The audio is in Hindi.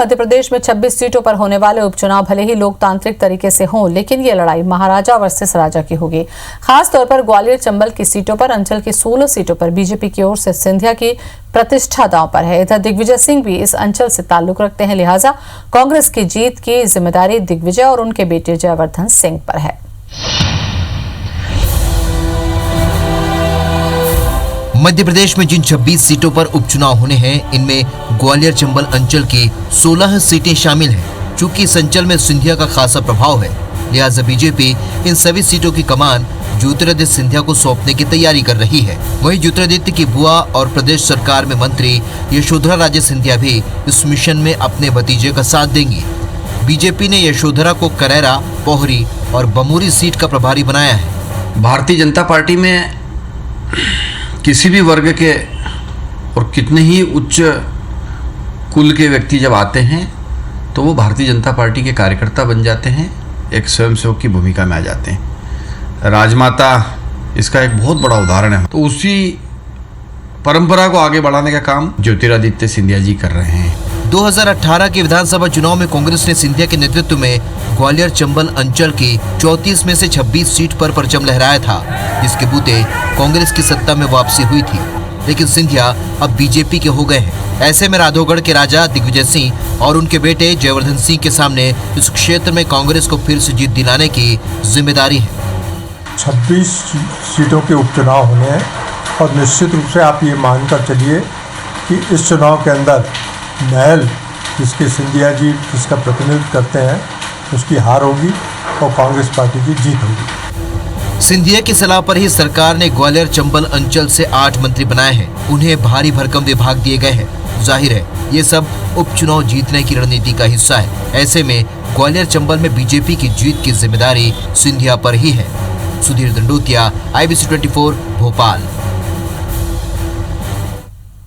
मध्य प्रदेश में 26 सीटों पर होने वाले उपचुनाव भले ही लोकतांत्रिक तरीके से हों, लेकिन ये लड़ाई महाराजा वर्सेस राजा की होगी। खास तौर पर ग्वालियर चंबल की सीटों पर, अंचल की 16 सीटों पर बीजेपी की ओर से सिंधिया की प्रतिष्ठा दांव पर है। इधर दिग्विजय सिंह भी इस अंचल से ताल्लुक रखते हैं, लिहाजा कांग्रेस की जीत की जिम्मेदारी दिग्विजय और उनके बेटे जयवर्धन सिंह पर है। मध्य प्रदेश में जिन 26 सीटों पर उपचुनाव होने हैं, इनमें ग्वालियर चंबल अंचल की 16 सीटें शामिल हैं। चूंकि इस अंचल में सिंधिया का खासा प्रभाव है, लिहाजा बीजेपी इन सभी सीटों की कमान ज्योतिरादित्य सिंधिया को सौंपने की तैयारी कर रही है। वहीं ज्योतिरादित्य की बुआ और प्रदेश सरकार में मंत्री यशोधरा राजे सिंधिया भी इस मिशन में अपने भतीजे का साथ देंगी। बीजेपी ने यशोधरा को करैरा, पोहरी और बमूरी सीट का प्रभारी बनाया है। भारतीय जनता पार्टी में किसी भी वर्ग के और कितने ही उच्च कुल के व्यक्ति जब आते हैं तो वो भारतीय जनता पार्टी के कार्यकर्ता बन जाते हैं, एक स्वयंसेवक की भूमिका में आ जाते हैं। राजमाता इसका एक बहुत बड़ा उदाहरण है। तो उसी परंपरा को आगे बढ़ाने का काम ज्योतिरादित्य सिंधिया जी कर रहे हैं। 2018 के विधानसभा चुनाव में कांग्रेस ने सिंधिया के नेतृत्व में ग्वालियर चंबल अंचल की 34 में से 26 सीट पर परचम लहराया था, जिसके बूते कांग्रेस की सत्ता में वापसी हुई थी। लेकिन सिंधिया अब बीजेपी के हो गए हैं। ऐसे में राधौगढ़ के राजा दिग्विजय सिंह और उनके बेटे जयवर्धन सिंह के सामने इस क्षेत्र में कांग्रेस को फिर से जीत दिलाने की जिम्मेदारी है। 26 सीटों के उपचुनाव होने हैं और निश्चित रूप से आप ये मानकर चलिए कि इस चुनाव के अंदर महल जिसके सिंधिया जी जिसका प्रतिनिधित्व करते हैं उसकी हार होगी और कांग्रेस पार्टी की जीत होगी। सिंधिया की सलाह पर ही सरकार ने ग्वालियर चंबल अंचल से 8 मंत्री बनाए हैं। उन्हें भारी भरकम विभाग दिए गए हैं। जाहिर है ये सब उपचुनाव जीतने की रणनीति का हिस्सा है। ऐसे में ग्वालियर चंबल में बीजेपी की जीत की जिम्मेदारी सिंधिया पर ही है। सुधीर दंडोतिया, IBC 24, भोपाल।